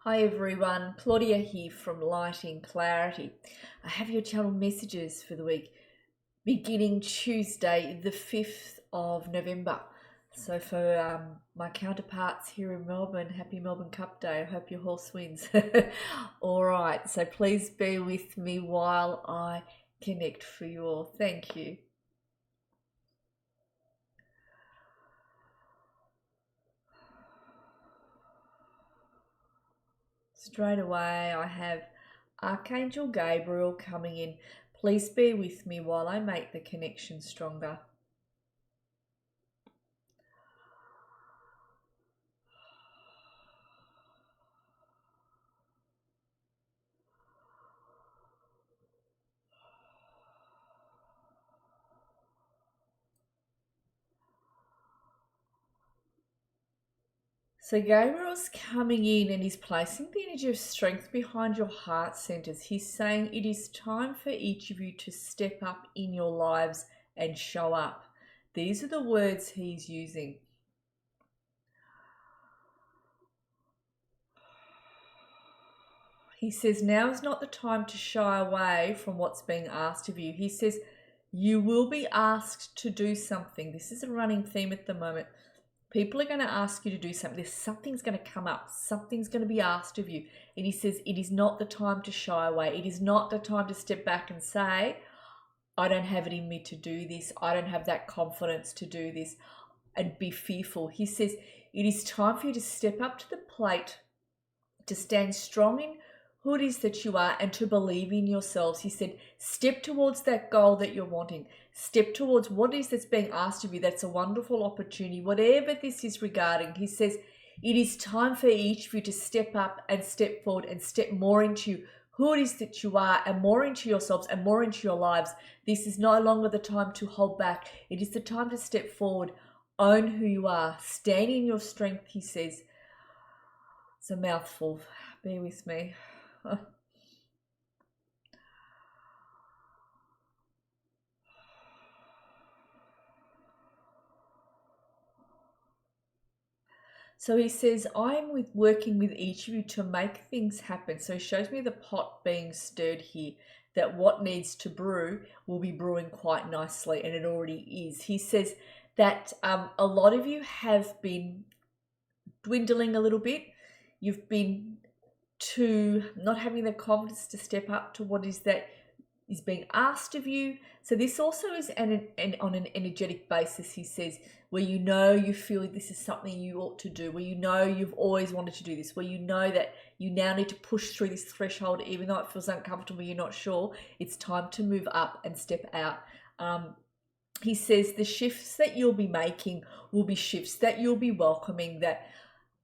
Hi everyone, Claudia here from Lighting Clarity. I have your channel messages for the week beginning Tuesday the 5th of November. So for my counterparts here in Melbourne, happy Melbourne Cup Day. I hope your horse wins. Alright, so please bear with me while I connect for you all. Thank you. Straight away I have Archangel Gabriel coming in. Please bear with me while I make the connection stronger. So Gabriel's coming in and he's placing the energy of strength behind your heart centers. He's saying it is time for each of you to step up in your lives and show up. These are the words he's using. He says now is not the time to shy away from what's being asked of you. He says you will be asked to do something. This is a running theme at the moment. People are going to ask you to do something. Something's going to come up. Something's going to be asked of you. And he says, it is not the time to shy away. It is not the time to step back and say, I don't have it in me to do this. I don't have that confidence to do this and be fearful. He says, it is time for you to step up to the plate, to stand strong in who it is that you are and to believe in yourselves. He said, step towards that goal that you're wanting. Step towards what it is that's being asked of you. That's a wonderful opportunity. Whatever this is regarding, he says, it is time for each of you to step up and step forward and step more into who it is that you are and more into yourselves and more into your lives. This is no longer the time to hold back. It is the time to step forward, own who you are, stand in your strength, he says. It's a mouthful. Bear with me. So he says, I'm working with each of you to make things happen. So he shows me the pot being stirred here, that what needs to brew will be brewing quite nicely, and it already is. He says that a lot of you have been dwindling a little bit. You've been not having the confidence to step up to what is that is being asked of you. So this also is on an energetic basis, he says, where you feel this is something you ought to do, where you've always wanted to do this, where you know that you now need to push through this threshold, even though it feels uncomfortable, you're not sure. It's time to move up and step out. He says the shifts that you'll be making will be shifts that you'll be welcoming, that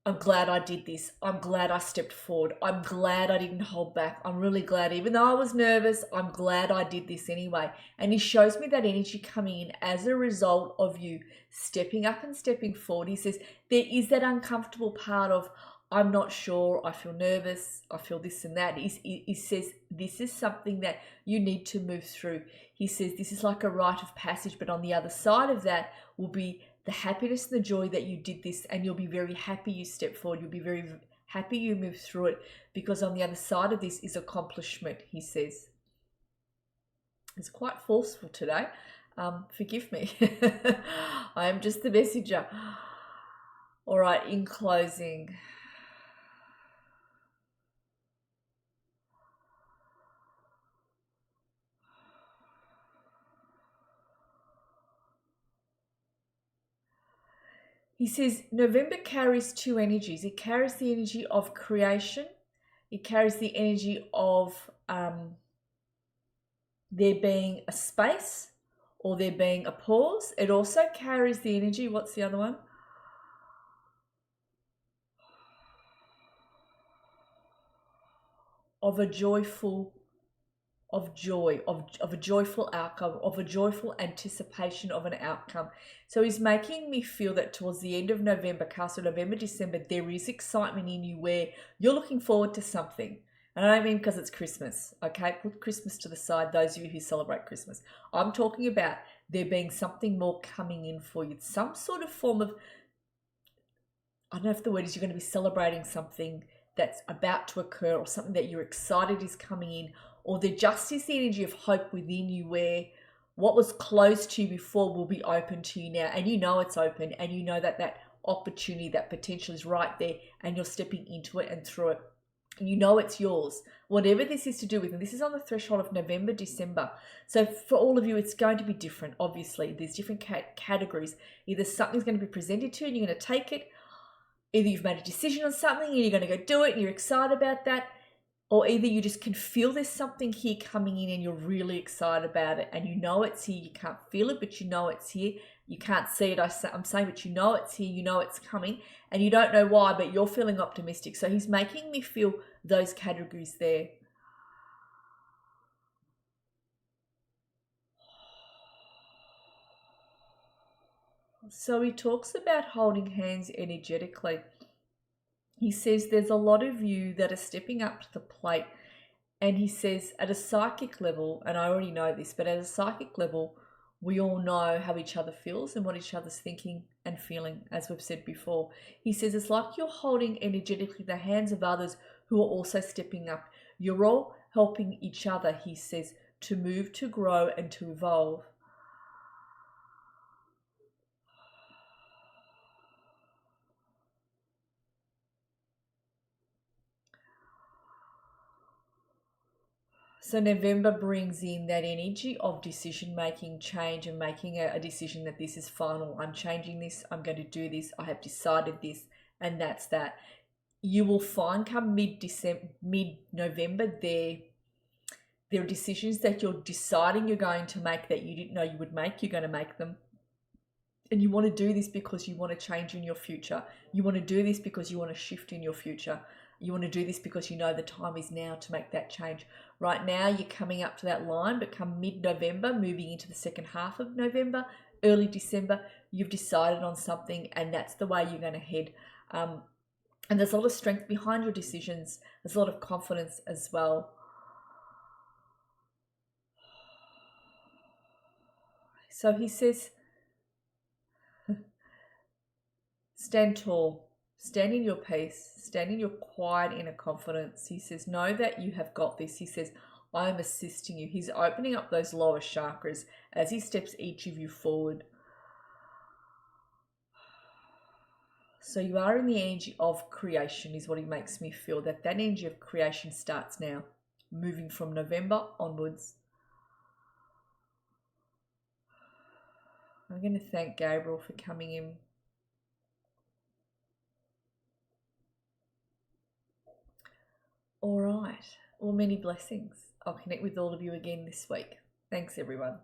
I'm glad I did this. I'm glad I stepped forward. I'm glad I didn't hold back. I'm really glad, even though I was nervous, I'm glad I did this anyway. And he shows me that energy coming in as a result of you stepping up and stepping forward. He says there is that uncomfortable part of, I'm not sure, I feel nervous, I feel this and that. He says this is something that you need to move through. He says this is like a rite of passage, but on the other side of that will be the happiness and the joy that you did this, and you'll be very happy you stepped forward. You'll be very happy you moved through it, because on the other side of this is accomplishment, he says. It's quite forceful today. Forgive me. I am just the messenger. All right, in closing. He says November carries two energies. It carries the energy of creation. It carries the energy of there being a space or there being a pause. It also carries the energy, what's the other one? Of a joyful of a joyful outcome, of a joyful anticipation of an outcome. So he's making me feel that towards the end of November, so November, December, there is excitement in you where you're looking forward to something. And I don't mean because it's Christmas, okay? Put Christmas to the side, those of you who celebrate Christmas. I'm talking about there being something more coming in for you. Some sort of form of, I don't know if the word is you're going to be celebrating something that's about to occur, or something that you're excited is coming in, or there just is the energy of hope within you where what was closed to you before will be open to you now, and you know it's open, and you know that that opportunity, that potential is right there, and you're stepping into it and through it. You know it's yours, whatever this is to do with. And this is on the threshold of November, December. So for all of you, it's going to be different. Obviously, there's different categories. Either something's going to be presented to you and you're going to take it. Either you've made a decision on something and you're going to go do it and you're excited about that. Or either you just can feel there's something here coming in and you're really excited about it. And you know it's here. You can't feel it, but you know it's here. You can't see it, I'm saying, but you know it's here. You know it's coming. And you don't know why, but you're feeling optimistic. So he's making me feel those categories there. So he talks about holding hands energetically. He says there's a lot of you that are stepping up to the plate. And he says at a psychic level, and I already know this, but at a psychic level, we all know how each other feels and what each other's thinking and feeling, as we've said before. He says it's like you're holding energetically the hands of others who are also stepping up. You're all helping each other, he says, to move, to grow, and to evolve. So November brings in that energy of decision making, change, and making a decision that this is final. I'm changing this. I'm going to do this. I have decided this, and that's that. You will find come mid-November, there are decisions that you're deciding you're going to make that you didn't know you would make. You're going to make them. And you want to do this because you want to change in your future. You want to do this because you want to shift in your future. You want to do this because you know the time is now to make that change. Right now, you're coming up to that line, but come mid-November, moving into the second half of November, early December, you've decided on something, and that's the way you're going to head. And there's a lot of strength behind your decisions. There's a lot of confidence as well. So he says, stand tall, stand in your peace, stand in your quiet inner confidence. He says, know that you have got this. He says, I am assisting you. He's opening up those lower chakras as he steps each of you forward. So you are in the energy of creation is what he makes me feel, that energy of creation starts now, moving from November onwards. I'm going to thank Gabriel for coming in. All right. Well, many blessings. I'll connect with all of you again this week. Thanks, everyone.